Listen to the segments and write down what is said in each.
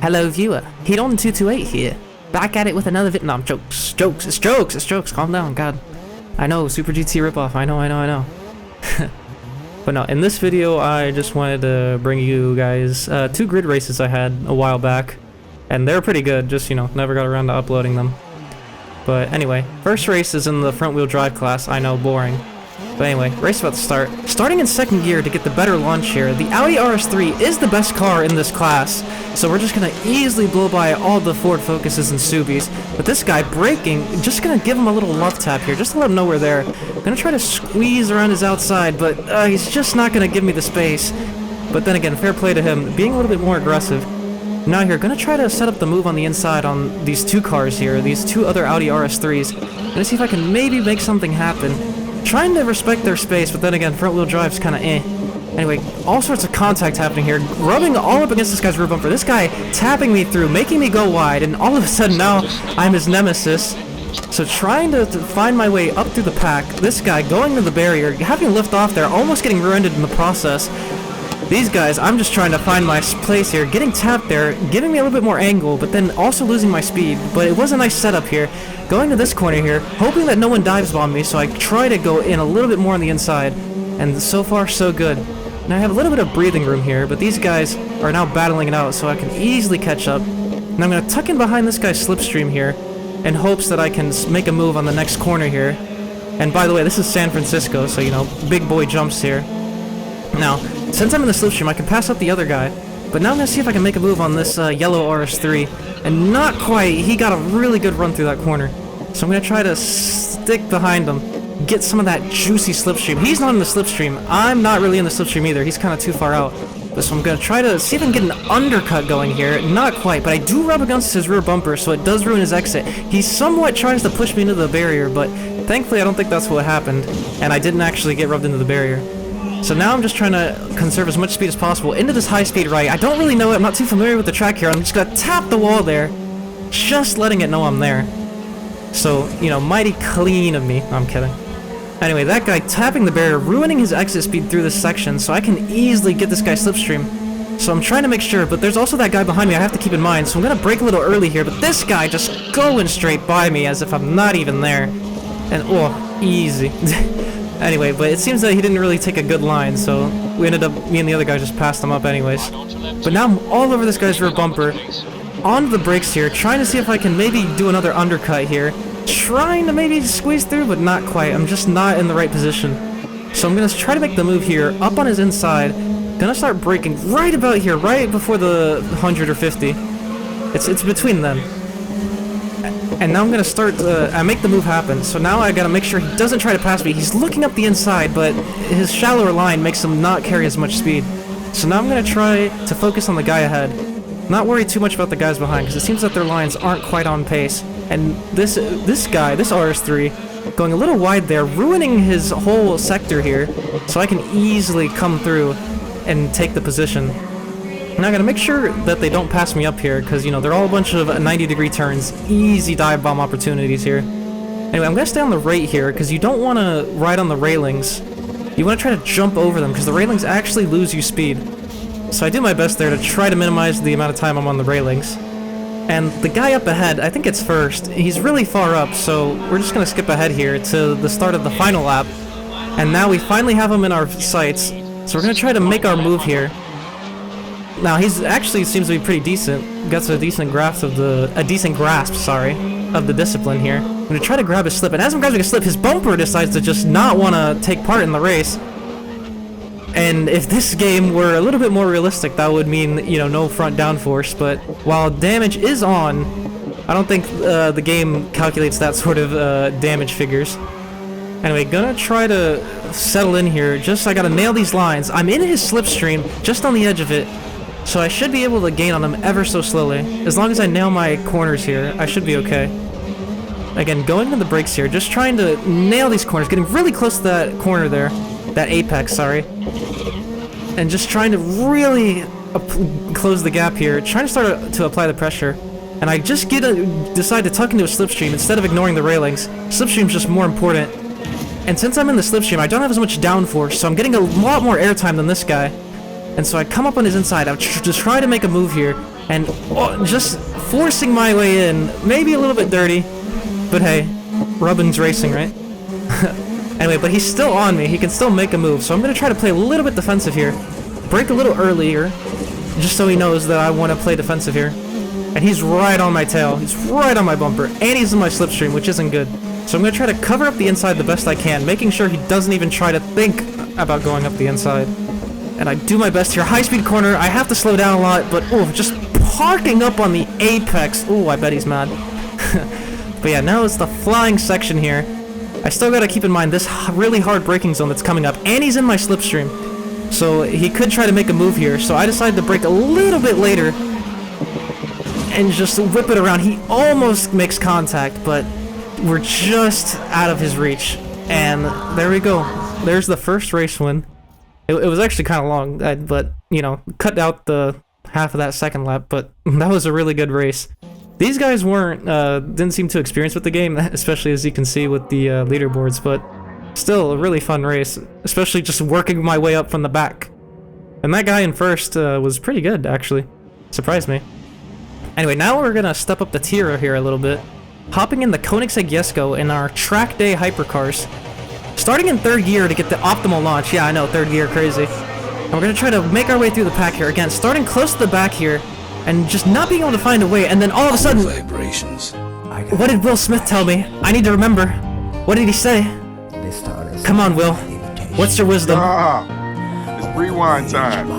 Hello viewer, Hidon228 here. Back at it with another no, it's jokes, calm down, god. I know, Super GT ripoff, I know. But no, in this video I just wanted to bring you guys two grid races I had a while back. And they're pretty good, just, you know, never got around to uploading them. But anyway, first race is in the front wheel drive class, I know, boring. But anyway, race about to start. Starting in second gear to get the better launch here, the Audi RS3 is the best car in this class, so we're just gonna easily blow by all the Ford Focuses and Subis. But this guy braking, just gonna give him a little love tap here, just to let him know we're there. Gonna try to squeeze around his outside, but he's just not gonna give me the space. But then again, fair play to him, being a little bit more aggressive. Now here, gonna try to set up the move on the inside on these two cars here, these two other Audi RS3s. Gonna see if I can maybe make something happen. Trying to respect their space, but then again, front wheel drive's kinda eh. Anyway, all sorts of contact happening here, rubbing all up against this guy's rear bumper. This guy tapping me through, making me go wide, and all of a sudden now, I'm his nemesis. So trying to find my way up through the pack, this guy going to the barrier, having lift off there, almost getting rear-ended in the process. These guys, I'm just trying to find my place here, getting tapped there, giving me a little bit more angle, but then also losing my speed. But it was a nice setup here. Going to this corner here, hoping that no one dives bomb me, so I try to go in a little bit more on the inside. And so far, so good. Now I have a little bit of breathing room here, but these guys are now battling it out, so I can easily catch up. And I'm going to tuck in behind this guy's slipstream here, in hopes that I can make a move on the next corner here. And by the way, this is San Francisco, so, you know, big boy jumps here. Now, since I'm in the slipstream, I can pass up the other guy. But now I'm going to see if I can make a move on this yellow RS3. And not quite. He got a really good run through that corner. So I'm going to try to stick behind him. Get some of that juicy slipstream. He's not in the slipstream. I'm not really in the slipstream either. He's kind of too far out. So I'm going to try to see if I can get an undercut going here. Not quite, but I do rub against his rear bumper, so it does ruin his exit. He somewhat tries to push me into the barrier, but thankfully I don't think that's what happened. And I didn't actually get rubbed into the barrier. So now I'm just trying to conserve as much speed as possible into this high-speed right. I don't really know it. I'm not too familiar with the track here. I'm just going to tap the wall there, just letting it know I'm there. So, you know, mighty clean of me. No, I'm kidding. Anyway, that guy tapping the barrier, ruining his exit speed through this section, so I can easily get this guy slipstream. So I'm trying to make sure, but there's also that guy behind me I have to keep in mind, so I'm going to brake a little early here, but this guy just going straight by me as if I'm not even there. And, oh, easy. Anyway, but it seems that he didn't really take a good line, so we ended up, me and the other guy just passed him up anyways. But now I'm all over this guy's rear bumper, onto the brakes here, trying to see if I can maybe do another undercut here. Trying to maybe squeeze through, but not quite. I'm just not in the right position. So I'm going to try to make the move here, up on his inside. Gonna start braking right about here, right before the 100 or 50. It's between them. And now I'm gonna start, I make the move happen, so now I gotta make sure he doesn't try to pass me. He's looking up the inside, but his shallower line makes him not carry as much speed. So now I'm gonna try to focus on the guy ahead. Not worry too much about the guys behind, because it seems that their lines aren't quite on pace. And this guy, this RS3, going a little wide there, ruining his whole sector here, so I can easily come through and take the position. Now I gotta make sure that they don't pass me up here, because, you know, they're all a bunch of 90-degree turns, easy dive bomb opportunities here. Anyway, I'm gonna stay on the right here, because you don't want to ride on the railings. You want to try to jump over them, because the railings actually lose you speed. So I do my best there to try to minimize the amount of time I'm on the railings. And the guy up ahead, I think it's first, he's really far up, so we're just gonna skip ahead here to the start of the final lap. And now we finally have him in our sights, so we're gonna try to make our move here. Now he's actually seems to be pretty decent. Gets a decent grasp of the of the discipline here. I'm gonna try to grab his slip, and as I'm grabbing a slip, his bumper decides to just not want to take part in the race. And if this game were a little bit more realistic, that would mean, you know, no front downforce. But while damage is on, I don't think the game calculates that sort of damage figures. Anyway, gonna try to settle in here. Just I gotta nail these lines. I'm in his slipstream, just on the edge of it. So I should be able to gain on him ever so slowly. As long as I nail my corners here, I should be okay. Again, going to the brakes here, just trying to nail these corners, getting really close to that corner there. That apex, sorry. And just trying to really close the gap here, trying to start to apply the pressure. And I just decide to tuck into a slipstream instead of ignoring the railings. Slipstream's just more important. And since I'm in the slipstream, I don't have as much downforce, so I'm getting a lot more airtime than this guy. And so I come up on his inside. I just try to make a move here, and just forcing my way in. Maybe a little bit dirty, but hey, Rubbin's racing, right? Anyway, but he's still on me. He can still make a move, so I'm gonna try to play a little bit defensive here. Break a little earlier, just so he knows that I want to play defensive here. And he's right on my tail. He's right on my bumper, and he's in my slipstream, which isn't good. So I'm gonna try to cover up the inside the best I can, making sure he doesn't even try to think about going up the inside. And I do my best here. High-speed corner. I have to slow down a lot, but just parking up on the apex. Oh, I bet he's mad. But yeah, now it's the flying section here. I still gotta keep in mind this really hard braking zone that's coming up, and he's in my slipstream. So he could try to make a move here, so I decided to brake a little bit later and just whip it around. He almost makes contact, but we're just out of his reach. And there we go. There's the first race win. It was actually kind of long, but, you know, cut out the half of that second lap, but that was a really good race. These guys didn't seem too experienced with the game, especially as you can see with the leaderboards, but still a really fun race, especially just working my way up from the back. And that guy in first was pretty good, actually. Surprised me. Anyway, now we're gonna step up the tier here a little bit, hopping in the Koenigsegg Jesko in our track day hypercars. Starting in third gear to get the optimal launch. Yeah, I know, third gear, crazy. And we're gonna try to make our way through the pack here. Again, starting close to the back here, and just not being able to find a way, and then all of a sudden... Vibrations. What did Will Smith tell me? I need to remember. What did he say? Come on, Will. What's your wisdom? It's rewind time.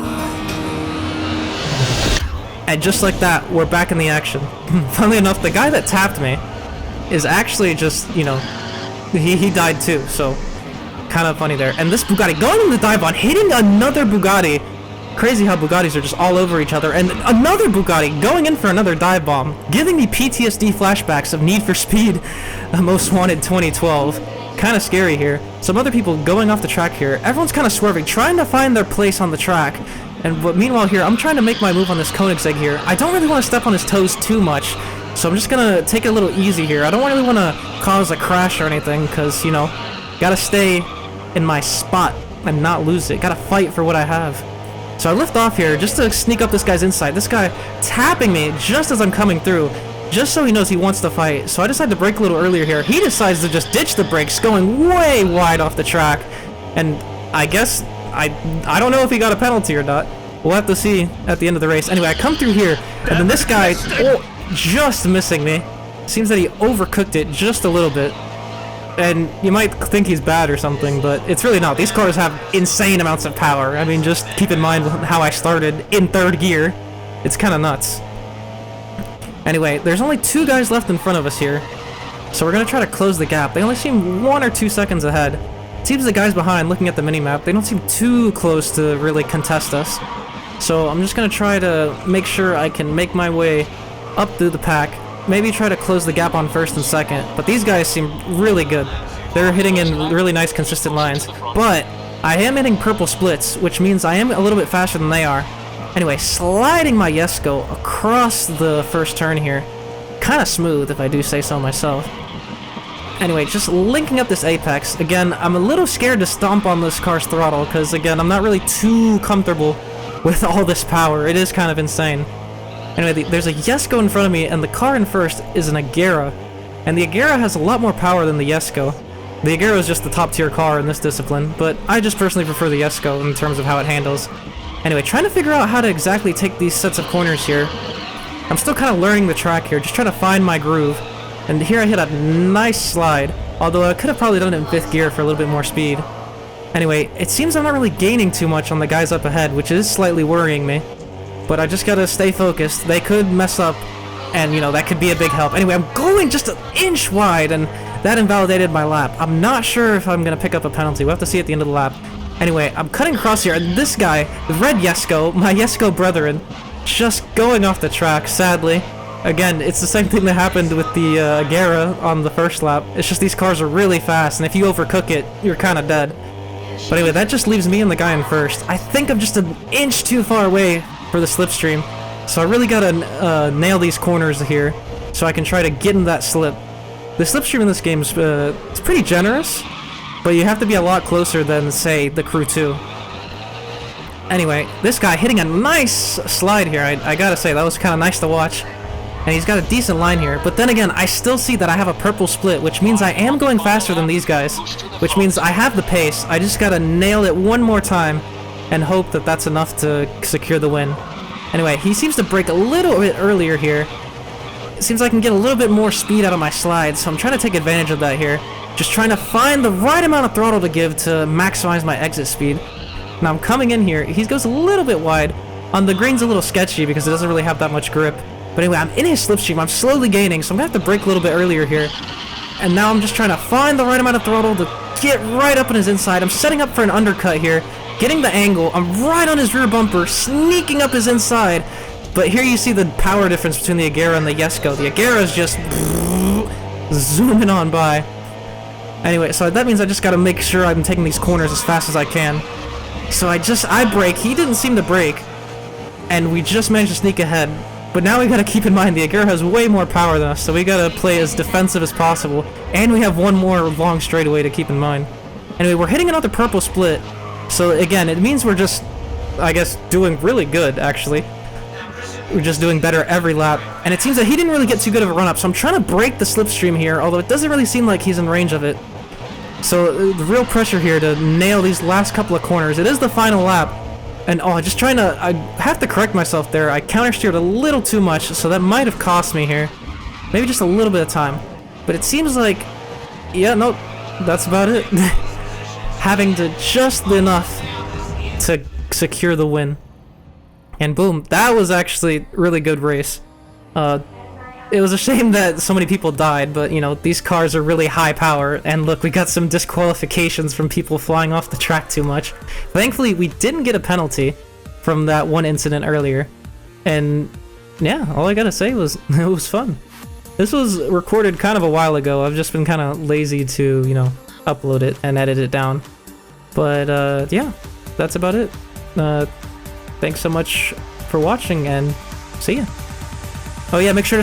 And just like that, we're back in the action. Funnily enough, the guy that tapped me is actually just, you know, he died too, so kind of funny there. And this Bugatti going in the dive on, hitting another Bugatti. Crazy how Bugattis are just all over each other. And another Bugatti going in for another dive bomb, giving me PTSD flashbacks of Need for Speed Most Wanted 2012. Kind of scary here. Some other people going off the track here. Everyone's kind of swerving, trying to find their place on the track. But meanwhile here, I'm trying to make my move on this Koenigsegg here. I don't really want to step on his toes too much, so I'm just gonna take it a little easy here. I don't really want to cause a crash or anything, because, you know, gotta stay in my spot and not lose it. Gotta fight for what I have. So I lift off here just to sneak up this guy's inside. This guy tapping me just as I'm coming through, just so he knows he wants to fight. So I decided to brake a little earlier here. He decides to just ditch the brakes, going way wide off the track. And I guess, I don't know if he got a penalty or not. We'll have to see at the end of the race. Anyway, I come through here, and then this guy, just missing me. Seems that he overcooked it just a little bit. And you might think he's bad or something, but it's really not. These cars have insane amounts of power. I mean, just keep in mind how I started in third gear. It's kind of nuts. Anyway, there's only 2 guys left in front of us here, so we're going to try to close the gap. They only seem 1 or 2 seconds ahead. It seems the guys behind, looking at the minimap, they don't seem too close to really contest us. So I'm just going to try to make sure I can make my way up through the pack. Maybe try to close the gap on first and second, but these guys seem really good. They're hitting in really nice consistent lines, but I am hitting purple splits, which means I am a little bit faster than they are. Anyway, sliding my Jesko across the first turn here. Kind of smooth, if I do say so myself. Anyway, just linking up this apex. Again, I'm a little scared to stomp on this car's throttle, because again, I'm not really too comfortable with all this power. It is kind of insane. Anyway, there's a Jesko in front of me, and the car in first is an Agera. And the Agera has a lot more power than the Jesko. The Agera is just the top tier car in this discipline, but I just personally prefer the Jesko in terms of how it handles. Anyway, trying to figure out how to exactly take these sets of corners here. I'm still kind of learning the track here, just trying to find my groove. And here I hit a nice slide, although I could have probably done it in 5th gear for a little bit more speed. Anyway, it seems I'm not really gaining too much on the guys up ahead, which is slightly worrying me. But I just gotta stay focused. They could mess up, and, you know, that could be a big help. Anyway, I'm going just an inch wide, and that invalidated my lap. I'm not sure if I'm gonna pick up a penalty. We'll have to see at the end of the lap. Anyway, I'm cutting across here, and this guy, the red Jesko, my Jesko brethren, just going off the track, sadly. Again, it's the same thing that happened with the Agera on the first lap. It's just these cars are really fast, and if you overcook it, you're kind of dead. But anyway, that just leaves me and the guy in first. I think I'm just an inch too far away for the slipstream, so I really gotta nail these corners here so I can try to get in that slip. The slipstream in this game is it's pretty generous, but you have to be a lot closer than, say, the Crew 2. Anyway, this guy hitting a nice slide here. I gotta say, that was kind of nice to watch. And he's got a decent line here. But then again, I still see that I have a purple split, which means I am going faster than these guys. Which means I have the pace. I just gotta nail it one more time and hope that that's enough to secure the win. Anyway, he seems to brake a little bit earlier here. It seems I can get a little bit more speed out of my slides, so I'm trying to take advantage of that here. Just trying to find the right amount of throttle to give to maximize my exit speed. Now I'm coming in here. He goes a little bit wide. On the green's a little sketchy because it doesn't really have that much grip. But anyway, I'm in his slipstream. I'm slowly gaining, so I'm gonna have to brake a little bit earlier here. And now I'm just trying to find the right amount of throttle to get right up in his inside. I'm setting up for an undercut here, getting the angle. I'm right on his rear bumper, sneaking up his inside. But here you see the power difference between the Agera and the Jesko. The Agera is just zooming on by. Anyway, so that means I just gotta make sure I'm taking these corners as fast as I can. So I brake. He didn't seem to brake. And we just managed to sneak ahead. But now we gotta keep in mind the Agera has way more power than us, so we gotta play as defensive as possible. And we have one more long straightaway to keep in mind. Anyway, we're hitting another purple split. So again, it means we're just, I guess, doing really good, actually. We're just doing better every lap. And it seems that he didn't really get too good of a run-up, so I'm trying to break the slipstream here, although it doesn't really seem like he's in range of it. So the real pressure here to nail these last couple of corners. It is the final lap. And just trying to, I have to correct myself there. I countersteered a little too much, so that might have cost me here. Maybe just a little bit of time. But it seems like, yeah, no, that's about it. Having to just enough to secure the win. And boom, that was actually a really good race. It was a shame that so many people died, but you know, these cars are really high power, and look, we got some disqualifications from people flying off the track too much. Thankfully, we didn't get a penalty from that one incident earlier. And yeah, all I gotta say was, it was fun. This was recorded kind of a while ago. I've just been kind of lazy to, you know, upload it and edit it down. But yeah, that's about it. Thanks so much for watching, and see ya. Oh yeah, make sure to